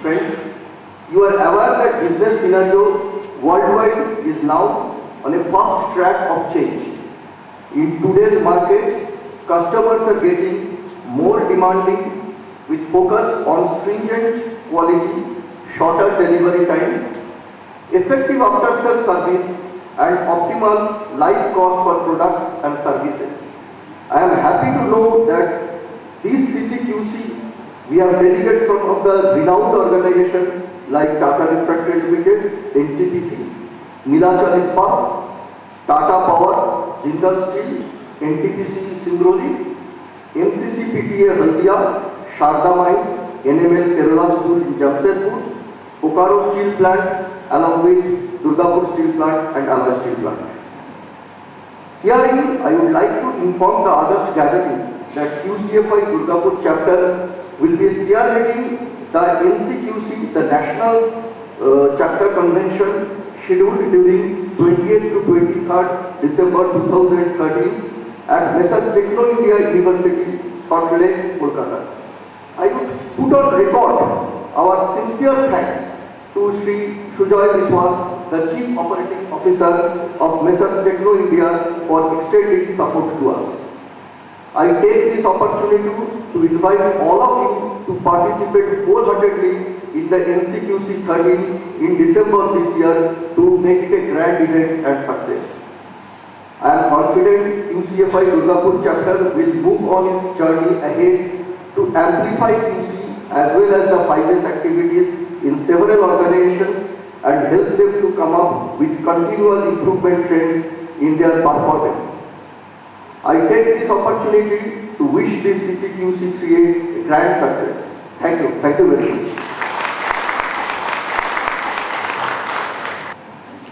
Friends, you are aware that business scenario worldwide is now on a fast track of change. In today's market, customers are getting more demanding with focus on stringent quality, shorter delivery times, effective after-sales service and optimal life cost for products and services. I am happy to know that this CCQC we have delegates from of the renowned organization like Tata Refractory Limited, NTPC, Neelachal Ispat, Tata Power, Jindal Steel, NTPC Singrauli, MCCPTA Haldia, Sharda Mines, NML Kerala School in Jamshedpur, Bokaro Steel Plant along with Durgapur Steel Plant and Alloy Steel Plant. Herein, I would like to inform the August gathering that QCFI Durgapur chapter will be spearheading the NCQC, the National Chapter Convention scheduled during 28th to 23rd December 2013 at Messrs. Techno India University, Salt Lake, Kolkata. I would put on record our sincere thanks to Sri Sujoy Biswas, the Chief Operating Officer of Messrs. Techno India for extending support to us. I take this opportunity to invite all of you to participate wholeheartedly in the NCQC 13 in December this year to make it a grand event and success. I am confident QCFI Durgapur chapter will move on its journey ahead to amplify QC as well as the 5S activities in several organizations and help them to come up with continual improvement trends in their performance. I take this opportunity to wish this CCQC create a grand success. Thank you very much.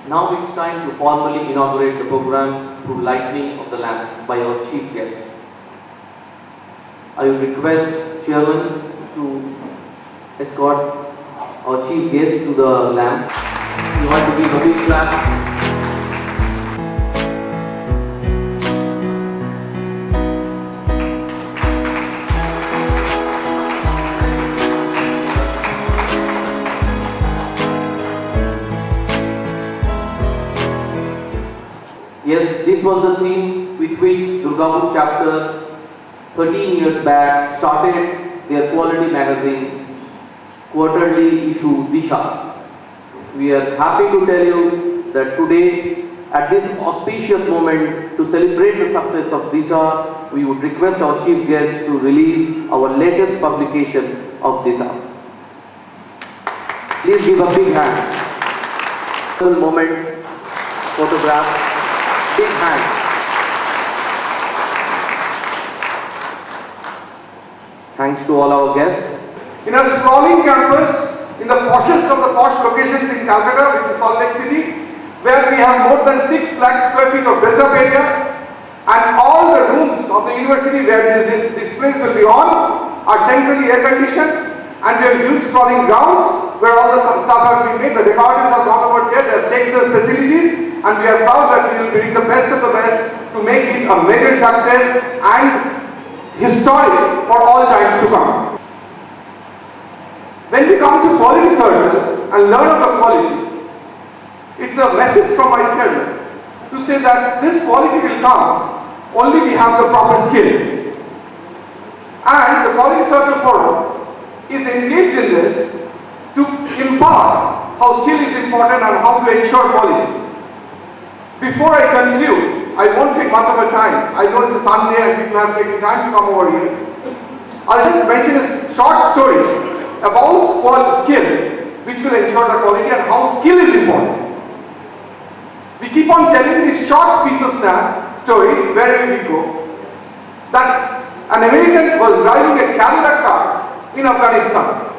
Now it's time to formally inaugurate the program through lighting of the lamp by our chief guest. I would request Chairman to escort our chief guest to the lamp. You want to give a big clap. Yes, this was the theme with which Durgapur chapter 13 years back started their quality magazine, quarterly issue Disha. We are happy to tell you that today, at this auspicious moment to celebrate the success of Disha, we would request our chief guest to release our latest publication of Disha. Please give a big hand. Moment, photograph. Big hand. Thanks to all our guests. In a sprawling campus, in the poshest of the posh locations in Calcutta, which is Salt Lake City, where we have more than 6 lakh square feet of built-up area, and all the rooms of the university where this place will be on are centrally air-conditioned, and we have huge sprawling grounds where all the stuff have been made. The decorators have gone over there, they have checked the facilities, and we are proud that we will bring the best of the best to make it a major success and historic for all times to come. When we come to quality circle and learn of the quality, it's a message from my chairman to say that this quality will come only we have the proper skill. And the Quality Circle Forum is engaged in this to impart how skill is important and how to ensure quality. Before I conclude, I won't take much of a time. I know it's a Sunday and people have taken time to come over here. I'll just mention a short story about skill which will ensure the quality and how skill is important. We keep on telling this short piece of story wherever we go, that an American was driving a Cadillac car in Afghanistan.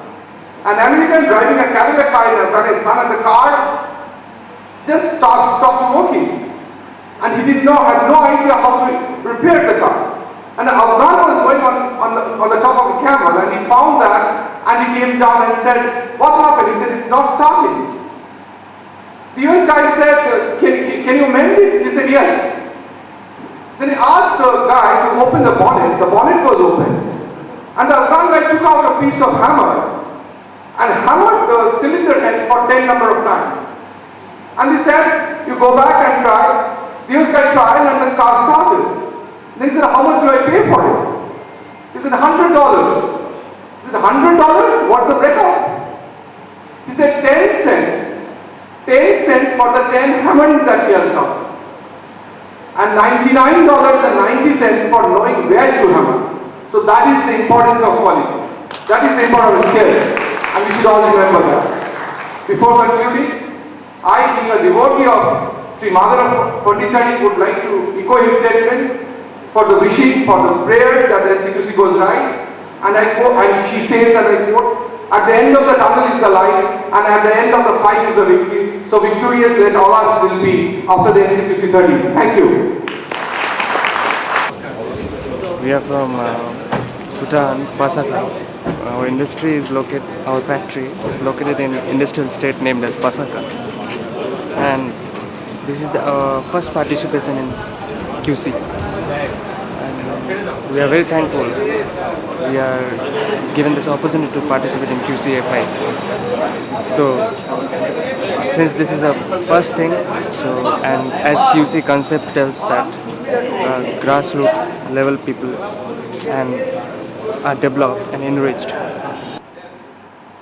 An American driving a Cadillac car in Afghanistan, and the car just stopped working, and he had no idea how to repair the car. And the Afghan was going on the top of the camel, and he found that, and he came down and said, "What happened?" He said, "It's not starting." The US guy said, can you mend it? He said, "Yes." Then he asked the guy to open the bonnet. The bonnet was open, and the Afghan guy took out a piece of hammer and hammered the cylinder head for 10 number of times. And they said, you go back and try. This guy tried and the car started. They said, how much do I pay for it? He said, $100. He said, $100? What's the breakup? He said, 10 cents. 10 cents for the 10 hammerings that he has done. And $99.90 for knowing where to hammer. So that is the importance of quality. That is the importance of skill. And we should all remember that. Before concluding, I, being a devotee of Sri Madhava Pondicherry, would like to echo his statements for the wishing, for the prayers that the NCQC goes right. And I quote, and she says, and I quote, at the end of the tunnel is the light, and at the end of the fight is the victory. So victorious let all us will be after the NCQC 30. Thank you. We are from Bhutan, Pasaka. Our industry is located, our factory is located in industrial state named as Pasaka. And this is our first participation in QC. And we are very thankful. We are given this opportunity to participate in QCFI. So, since this is a first thing, so and as QC concept tells that grassroots level people and are developed and enriched.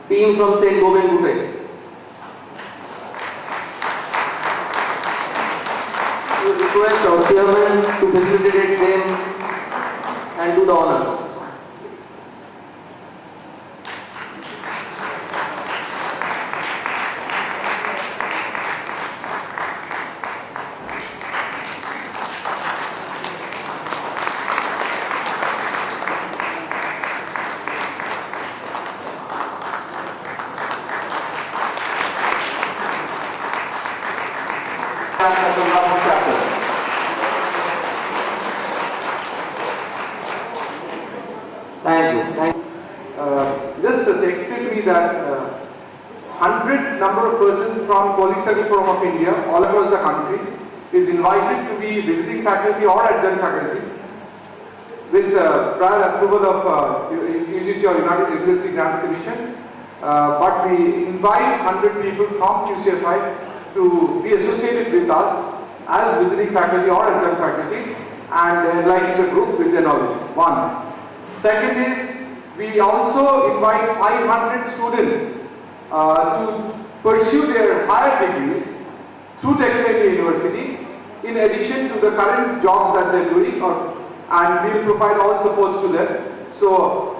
Team from St. Gobain Bhutan. We request our chairman to facilitate them and do the honors. Thank you. Just texted me that 100 number of persons from Polytechnic Forum of India all across the country is invited to be visiting faculty or adjunct faculty with prior approval of UGC or United University Grants Commission. But we invite 100 people from QCFI to be associated with us as visiting faculty or adjunct faculty and enlightening the group with their knowledge. One. Second is, we also invite 500 students to pursue their higher degrees through Technical University in addition to the current jobs that they're doing, and we will provide all supports to them. So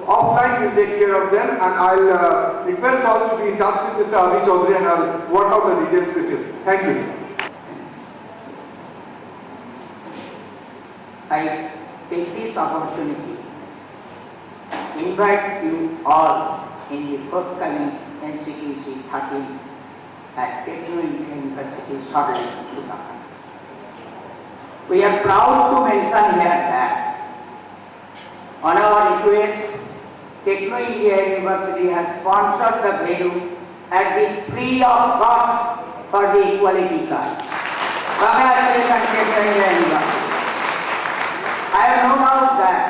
offline we'll take care of them, and I'll request all to be in touch with Mr. Avi Chaudhary and I'll work out the details with you. Thank you. I take this opportunity to invite you all in the forthcoming NCQC 13 at Techno Indian University, Sutherland, Bhutan. We are proud to mention here that on our request, Techno India University has sponsored the venue at the free of cost for the equality card. Congratulations, Techno India University. I have no doubt that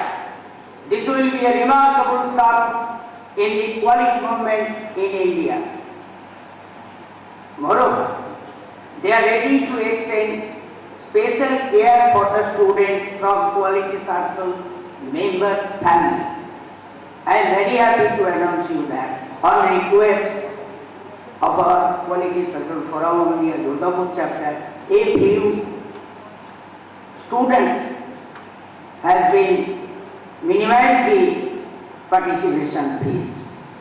this will be a remarkable step in the equality movement in India. Moreover, they are ready to extend special care for the students from Quality Circle members' family. I am very happy to announce you that on request of our Quality Circle Forum of India Durgapur chapter, a few students has been minimized the participation fees,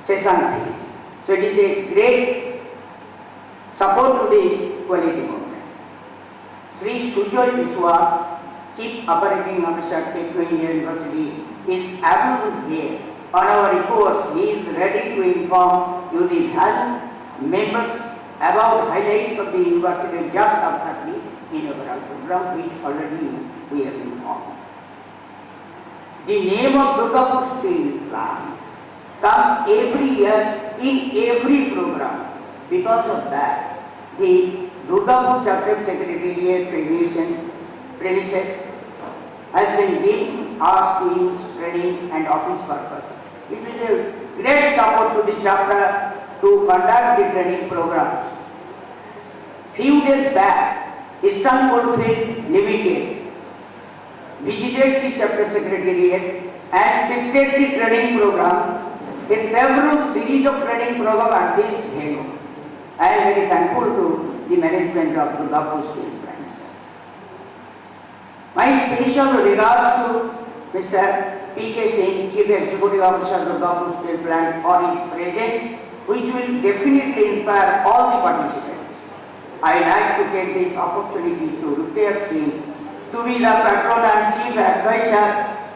session fees. So it is a great support to the quality movement. Sri Sujoy Biswas, Chief Operating Officer, Techno India University, is available here. On our request, he is ready to inform you the valued members about highlights of the university just after the inaugural program, which already we have informed. The name of Durgapur Steel Plant comes every year in every program. Because of that, the Durgapur Chapter Secretariat premises has been being asked to use training and office purpose. It is a great support to the chapter to conduct the training programs. Few days back, Istanbul Film Limited visited the chapter secretariat and shifted the training program, a several series of training program at this venue. I am very thankful to the management of Durgapur Steel Plant. My special regards to Mr. P.K. Singh, Chief Executive Officer Durgapur Steel Plant, for his presence, which will definitely inspire all the participants. I like to take this opportunity to request him to be the patron and chief advisor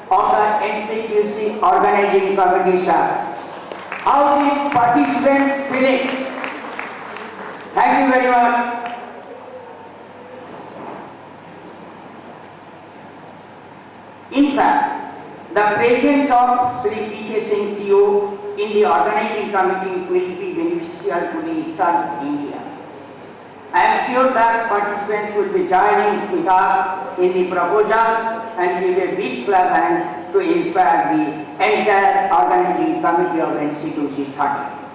of the NCQC organizing committee, sir. How the participants feeling? Thank you very much. In fact, the presence of Sri P.K. Singh CEO in the organizing committee will be beneficial to the Eastern India. I am sure that participants will be joining with us in the proposal and give a big clap hands to inspire the entire organizing committee of NCQC 30.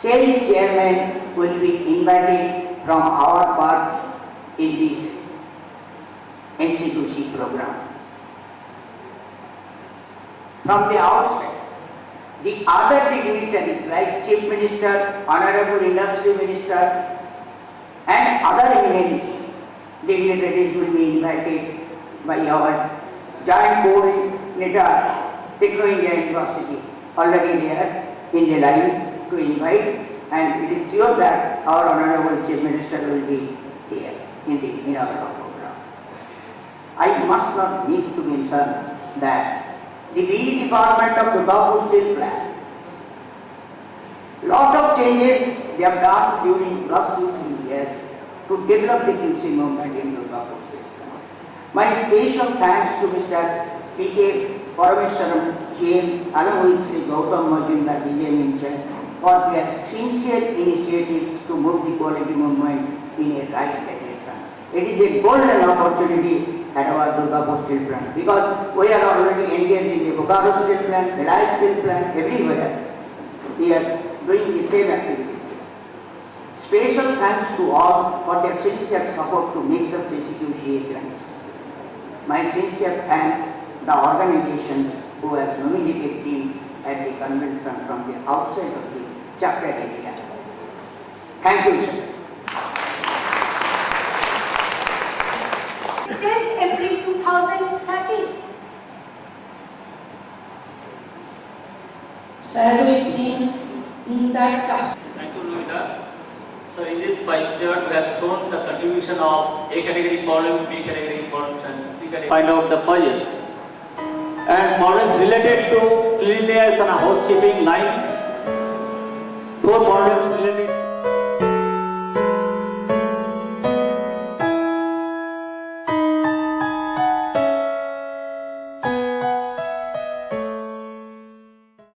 Same chairman will be invited from our part in this NCQC program. From the outset, the other dignitaries like Chief Minister, Honorable Industry Minister, and other eminent dignitaries will be invited by our joint coordinator, Techno India University, already there in the line to invite, and it is sure that our Honorable Chief Minister will be here in our program. I must not miss to mention that the BE department of Durgapur Steel Plant, lot of changes they have done during last 2-3 years to develop the QC movement in Durgapur Steel Plant. My special thanks to Mr. P.K. Parameswaran, GM, along with Sri Gautam Majumdar, DGM in charge, for their sincere initiatives to move the quality movement in a right direction. It is a golden opportunity at our Durgapur Steel Plant because we are already engaged in the Bokaro Steel Plant, Bhilai Steel Plant, everywhere. We are doing the same activity. Special thanks to all for their sincere support to make the CCQC a grand success. My sincere thanks the organization who has nominated me at the convention from the outside of the chapter area. Thank you, sir. 10th April 2013. Shall we begin that? Thank you, Luita. So in this pie chart, we have shown the contribution of A category column, B category columns, and C category. Find out the puzzle. And problems related to cleanliness and housekeeping 9. 4 problems related